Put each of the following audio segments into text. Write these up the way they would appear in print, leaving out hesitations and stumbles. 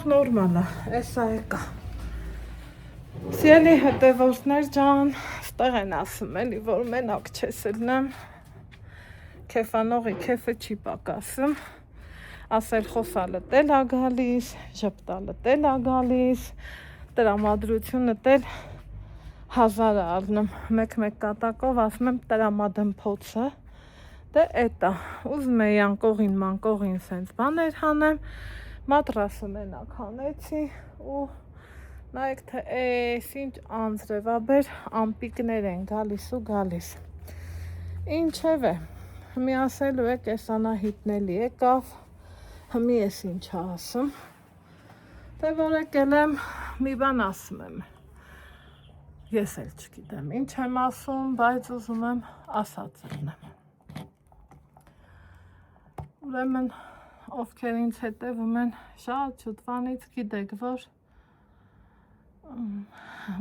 Նորմալ է, էսա եկա։ Սիրելի հետևորդներ ջան, ստեղ են ասում էլի, որ մենակ չես ելնեմ, քեֆանողի քեֆը չի պակասում, ասել խոսալը տել ա գալիս, ժպտալը տել ա գալիս, տրամադրությունը տել 1000 առնում, մեկ կատակով ասում եմ տրամադեմ փոցը, դե էտա, ուզում էի անկողին մանկողին սենց բաներ հանեմ, մատրասը մենակ հանեցի ու նայեք թե էս ինչ անձրևաբեր ամպիկներ են գալիս ու գալիս, ինչև է, հմի ասելու եք ես Անահիտն էլի եկավ, հմի ես ինչ ասում, դե որ եկել եմ մի բան ասում եմ, ես էլ չգիտեմ ինչ եմ ասում, բայց ուզում եմ ասած ելնեմ, ուրեմն ովքեր ինձ հետևում են շատ շուտվանից գիտեք, որ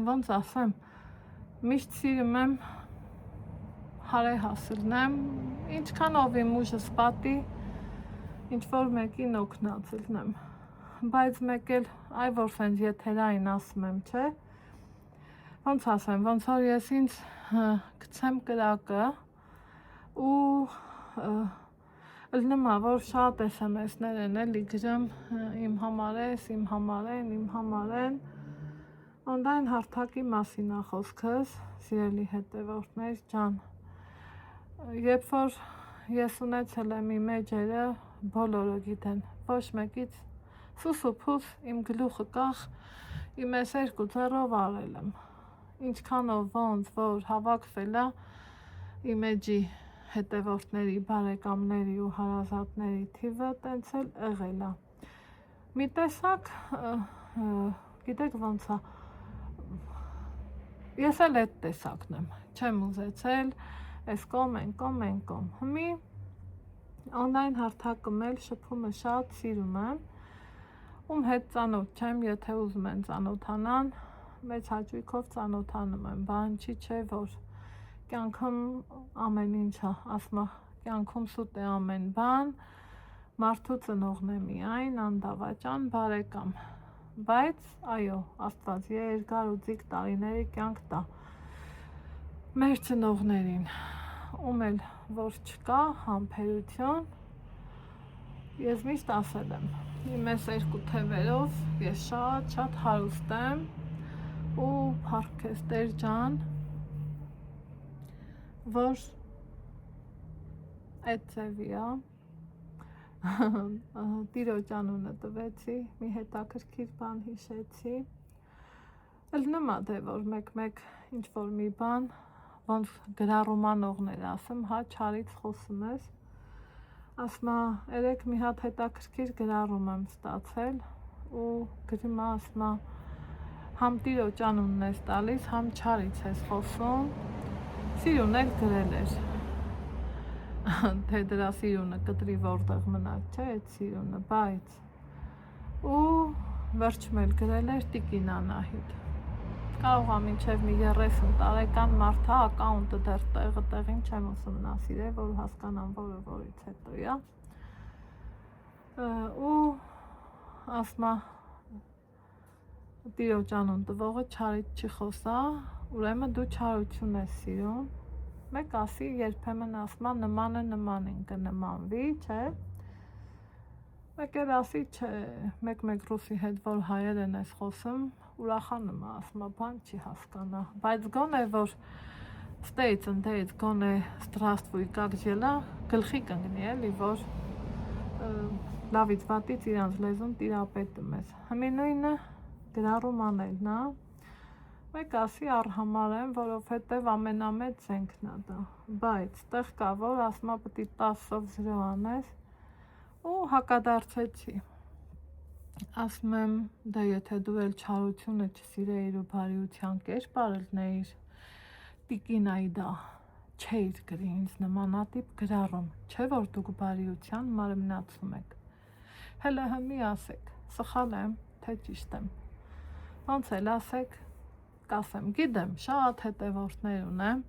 ոնց ասեմ, միշտ սիրում եմ հարեհասիլնեմ, ինչքանով իմ ուժս պատի, ինչ-որ մեկին օգնած ելնեմ, բայց մեկ էլ այ որ սենց եթերային ասում եմ, չէ, ոնց ասեմ, ոնց որ ես ինձ գցեմ կրակը ու Լնմա, որ շատ SMS-ներ են էլի գրում իմ համար ես, իմ համար են, օնդայն հարթակի մասին ա խոսքս, սիրելի հետևորդներ ջան, երբ որ ես ունեցել եմ իմ էջերը, բոլորը գիտեն, ոչ մեկից սուս ու փուս իմ գլուխը կախ, իմ ես 2 ձեռով արել եմ, ինչքանով ոնց որ հավաքվել ա իմ էջի հետևորդների, բարեկամների ու հարազատների թիվը տենց էլ եղել ա, մի տեսակ, գիտեք ոնց ա, ես էլ էդ տեսակն եմ, չեմ ուզեցել, ես կոմ, հմի, օնլայն հարթակում էլ շփումը շատ սիրում եմ, ում հետ ծանոթ չեմ, եթե ուզում են ծանոթանան, մեծ հաճույքով ծանոթանում եմ, բան չի չէ, որ կյանքում ամեն ինչը, ասմա, կյանքում սուտ է ամեն բան, մարդու ծնողն է միայն, անդավաճան բարեկամ, բայց, այո, Աստված երկար ու ձիգ տարիների կյանք տա մեր ծնողներին, ում էլ որ չկա համբերություն, ես միշտ ասել եմ, իմ ես 2 թևերով, ես շատ հարուստ եմ ու փառք քեզ Տեր ջան, որ այդ ձևի ա, տիրոջ անունը տվեցի, մի հետաքրքիր բան հիշեցի, լնմա դե որ մեկ ինչ-որ մի բան, ոնց գրառումանողներ ասում, հա չարից խոսում ես, ասմա երեկ մի հատ հետաքրքիր գրառում եմ ստացել ու գրում ասմա համ տիրոջ անունն ես տալիս, համ չարից ես խոսում, սիրուն էլ գրել էր, թե դրա սիրունը կտրի որտեղ մնաց, չէ այդ սիրունը, բայց ու վերջում էլ գրել էր Տիկին Անահիտ, կարող ա մինչև մի 30 տարեկան մարդ հա ակաունտը դեռ տեղին չեմ ուսումնասիրել, որ հասկանամ որից հետո ա, ու ասմա տիրոջ անուն տվողը չարից չի խոսա, ուրեմն դու չարություն ես սիրում, մեկ ասի երբեմն ասմա նմանը նմանին կնմանվի, չէ, մեկ էլ ասի չէ, մեկ ռուսի հետ որ հայերեն ես խոսում, ուրախանում ա, ասմա բան չի հասկանա, բայց գոնե որ ստեից ընդեից գոնե ստրաստվույ կակ ջելա, գլխի կընգնի էլի, որ լավից վատից իրանց լեզուն տիրապետում ես, հմի նույնը գրառում անելն ա, մեկ ասի արհամար եմ, որովհետև ամենամեծ զենքն ա դա, բայց տեղ կա, որ ասմա պտի 10-ով 0 անես ու հակադարձեցի, ասում եմ, դե եթե դու էլ չարությունը չսիրեիր ու բարիության կերպ արելնեիր, Տիկինայի դա չէիր գրի ինձ նմանատիպ գրառում, չէ որ դուք բարիության մարմնացում եք, հելը հմի ասեք, սխալ եմ, թե ճիշտ եմ, ոնց էլ ասեք, կասեմ, գիտեմ, շատ հետևորդներ ունեմ,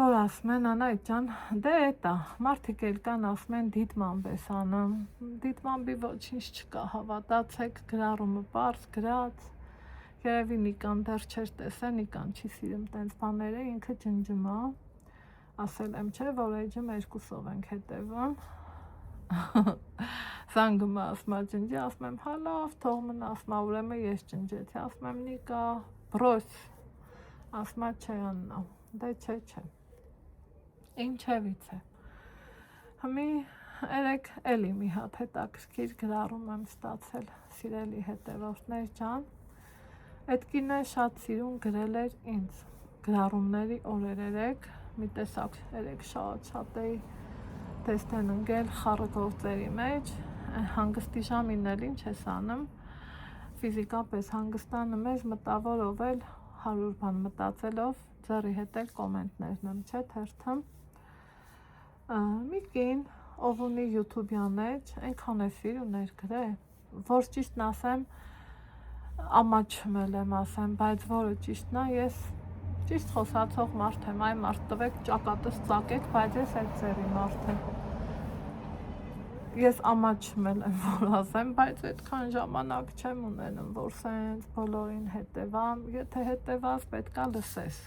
որ ասում են Անահիտ ջան, դե էտա, մարդիկ էլ կան ասում են դիտմամբ ես անում, դիտմամբի ոչինչ չկա, հավատացեք, գրառումը պարզ գրած, երևի Նիկան դեռ չէր տեսել, Նիկան չի սիրում տենց բաները, ինքը ջնջում է, ասել եմ չէ, որ էջում երկուսով ենք հետևում, զանգում է ասում է ջնջի, ասում եմ հա լավ, թող մնա, ասում է ուրեմն ես ջնջեցի, ասում եմ Նիկա, բրոս, ասում է չէ Աննա, դե չէ, ինչևից է, հիմի երեք էլի մի հատ հետաքրքիր գրառում եմ ստացել, սիրելի հետևորդներ ջան, այդ կինը շատ սիրուն գրել էր ինձ, գրառումների օրեր երեք, մի տեսակ երեք շատ էի տեստ են ընկել խառը գործերի մեջ, հանգստի ժամին էլ ինչ ես անում, ֆիզիկապես հանգստանում ես մտավորով էլ 100 բան մտածելով, ձեռի հետ էլ կոմենտներն եմ չէ թերթում, մի կին, ով ունի յութուբյան էջ, այնքան է սիրուն էր գրել, որ ճիշտն ասեմ, ամաչմել եմ ասեմ, բայց որը ճիշտն է, ես ճիշտ խոսացող մարդ եմ, այ մարդ տվեք, ճակատս ծակեք, բայց ես այդ ձևի մարդ եմ, ես ամաչմել եմ, որ ասեմ, բայց այդքան ժամանակ չեմ ունենում, որ սենց բոլորին հետևամ, եթե հետևաս պետք է լսես,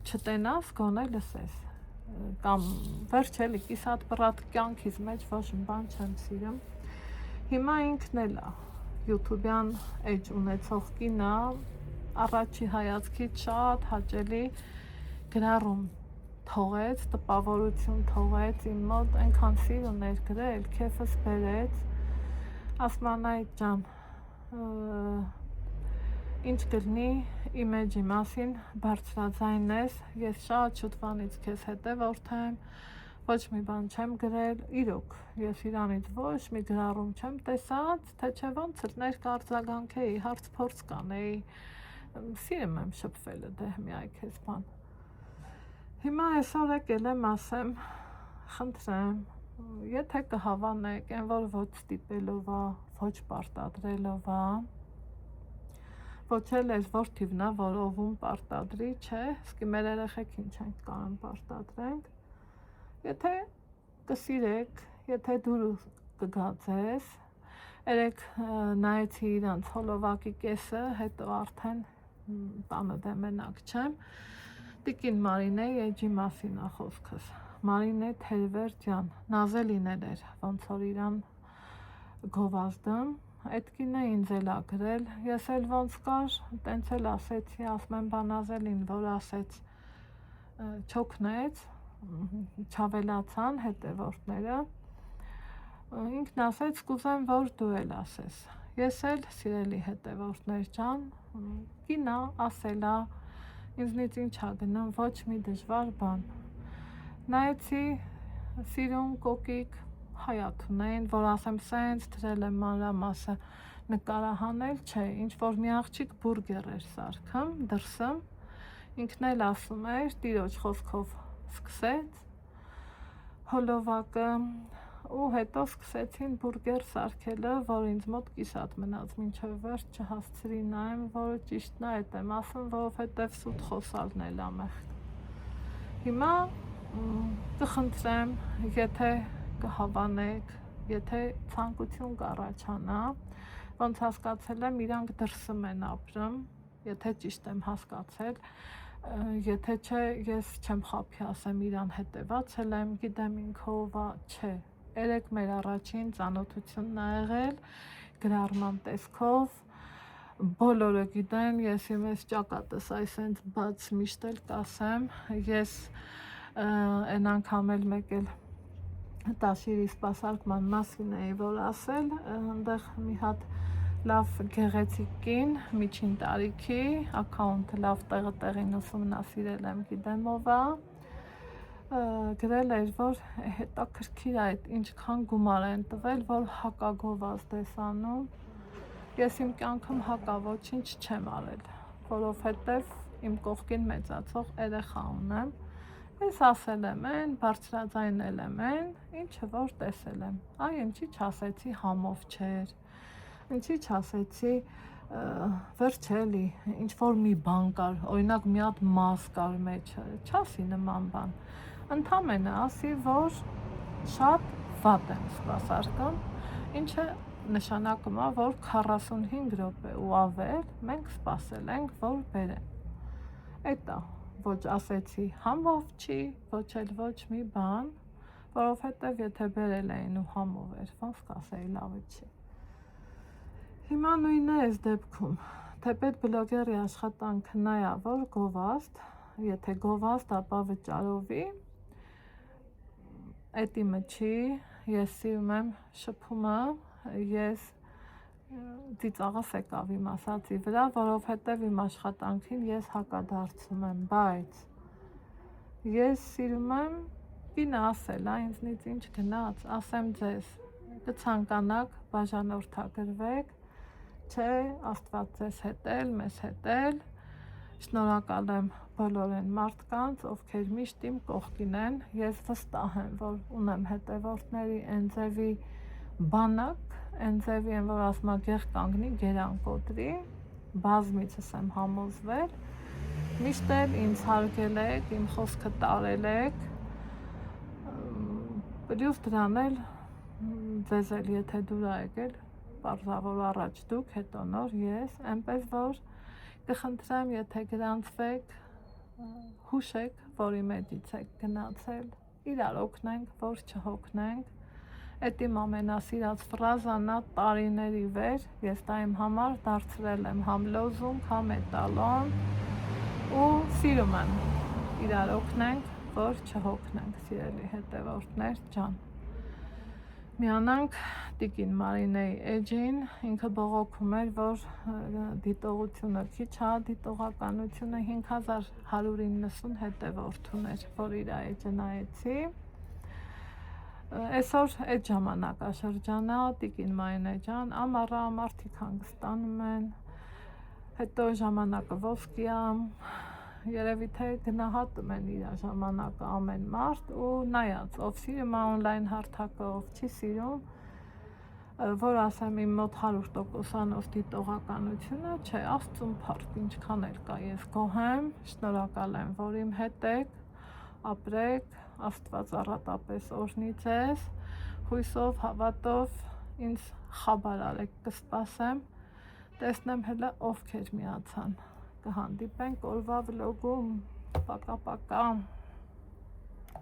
չտենաս, գոնե լսես, կամ վերջ էլի կիսատ պրատ կյանքիս մեջ ոչ բան չեմ սիրում, հիմա ինքն էլ է, յութուբյան էջ ունեցող կինը, առաջի հայացքից շատ հաճելի գրառում թողեց, տպավորություն թողեց, իմ մոտ այնքան սիրուն էր գրել, քեֆս բերեց, ասում Անահիտ ջան, ինչ կլինի իմ էջի մասին բարձրաձայն ես, ես շատ շուտվանից քեզ հետևորդ եմ, ոչ մի բան չեմ գրել, իրոք, ես իրանից ոչ մի գրառում չեմ տեսած, թե չէ ոնց էլ ներկարձագանքեի, հարց փորձ կանեի, սիրում եմ շփվելը դե միայ քեզ բան, հիմա այսօր եկել եմ ասեմ, խնդրեմ, եթե կհավանեք, այն որ ոչ ստիպելով է, ոչ պարտադրելով է, ոչ էլ ես որ թիվնա, որ ովում պարտադրի, չէ, սկի մեր երեխեքին չենք կարում պարտադրենք, եթե կսիրեք, եթե դուր կգացես, երեք նայեցի իրանց հոլովակի կեսը, հետո արդեն տանը դե մենակ չեմ, տիկին Մարինեի էջի մասին է խոսքս, Մարինե Թերվերդյան, նազելին էր, ոնց որ իրան գովազդում, այդ կինը ինձ էլ ա գրել, ես էլ ոնց կար, տենց էլ ասեցի, ասում եմ բանազելին, որ ասեց, չոքնեց, չավելացան հետևորդները, ինքն ասեց, կուզեմ, որ դու էլ ասես, ես էլ սիրելի հետևորդներ ջան, կինը ասել ա, ինձնից ինչ ա գնում, ոչ մի դժվար բան, նայեցի, սիրուն կոկիկ, հայատ ունեին, որ ասեմ սենց դրել եմ մանրամասը նկարահանել, չէ, ինչ որ մի աղջիկ բուրգեր էր սարքում, դրսում, ինքն էլ ասում էր, տիրոջ խոսքով սկսեց, հոլովակը, ու հետո սկսեցին բուրգեր սարքելը, որ ինձ մոտ կիսատ մնաց, մինչև վերջ չհասցրի նայեմ, որը ճիշտն է այդ եմ ասում, որովհետև սուտ խոսալն էլ ամեղ, հիմա կխնդրեմ, եթե կհավանեք, եթե ցանկություն կառաջանա, ոնց հասկացել եմ, իրանք դրսում են ապրում, եթե ճիշտ եմ հասկացել, եթե չէ, ես չեմ խաբի ասեմ իրան հետևացել եմ, գիտեմ ինքով չէ, երեք մեր առաջին ծանոթությունն ա եղել, գրառման տեսքով, բոլորը գիտեն, ես իմ ես ճակատս այսենց բաց միշտ էլ կասեմ, ես այն անգամ էլ մեկ էլ տաշիրի սպասարկման մասին էի որ ասել, այնտեղ մի հատ լավ գեղեցիկ կին, միջին տարիքի, ակաունթը լավ տեղին ուսումնասիրել եմ, գիտեմ ով ա, գրել էր, որ հետաքրքիր այդ ինչքան գումար են տվել, որ հակագովազդ ես անում, ես իմ կյանքում հակա ոչինչ չեմ արել, որովհետև իմ կողքին մեծացող երեխա ունեմ, ես ասել եմ են, բարձրաձայնել եմ են, ինչը որ տեսել եմ, այ ինչի չասեցի համով չէր, ինչի չասեցի վերջ էլի ինչ որ մի բան կար, օրինակ մի հատ մաս կար մեջը, չասի նման բան, ընդամենը ասի, որ շատ վատ եմ սպասարկում, ինչը նշանակում է, որ 45 րոպե ու ավել մենք սպասել ենք, որ բերեն։ Էտա ոչ ասեցի համով չի, ոչ էլ ոչ մի բան, որովհետև եթե բերել էին ու համով էր, ոնց կասեի լավը չի։ Հիմա նույնն է այս դեպքում, թեպետ բլոգերի աշխատանքը նա է, որ գովազդ, եթե գովազդ, ապա վճարովի, էտիմը չի, ես սիրում եմ շփումը, ես ծիծաղս եկավ իմ ասածի վրա, որովհետև իմ աշխատանքին ես հակադարձում եմ, բայց ես սիրում եմ կինը ասել, ինձնից ինչ գնաց, ասեմ ձեզ, կցանկանաք բաժանորդագրվեք, չէ, Աստված ձեզ հետել, մեզ հետել, շնորհակալ եմ բոլոր այն մարդկանց, ովքեր միշտ իմ կողքին են, ես վստահ եմ, որ ունեմ հետևորդների այն ձևի բանակ, այն ձևի են, որ ասма գեղ կանգնի, գերան կոտրի, բազմիցս եմ համոզվել, միշտ էլ ինձ հարգել եք, իմ խոսքը տարել եք, պլյուս դրան էլ ձեզ էլ եթե դուր ա եկել, պարզավոր առաջ դուք, հետո նոր ես, այնպես որ կխնդրեմ, եթե գրանցվեք, հուշեք, որի մեջից եք գնացել, իրար օգնենք, որ չհոգնենք, էդ իմ ամենասիրած ֆրազան ա տարիների վեր, ես դա իմ համար դարձրել եմ համ լոզունգ, համ էտալոն ու սիրում եմ, իրար օգնենք, որ չհոգնենք, սիրելի հետևորդներ ջան։ Միանանք տիկին Մարինեի էջին, ինքը բողոքում էր, որ դիտողությունը քիչ ա, դիտողականությունը 5190 հետևորդ ուներ, որ իր էջը նայեցի, այսօր այդ ժամանակաշրջանա տիկին Մարինե ջան, ամառա մարդիկ հանգստանում են, հետո ժամանակը ոսկի ա, երևի թե գնահատում են իր ժամանակը ամեն մարդ ու նայած, ով սիրում է օնլայն հարթակը, ով չի սիրում, որ ասեմ իմ մոտ 100%-անոց դիտողականությունը, չէ, Աստծուն փառք, ինչքան էլ կա, ես գոհ եմ, շնորհակալ եմ, որ իմ հետ եք, ապրեք, Աստված առատապես օրհնի ձեզ, հույսով, հավատով, ինձ խաբար արեք, կսպասեմ, տեսնեմ հələ ովքեր միացան, կհանդիպենք օրվա վլոգում, պակա-պակա։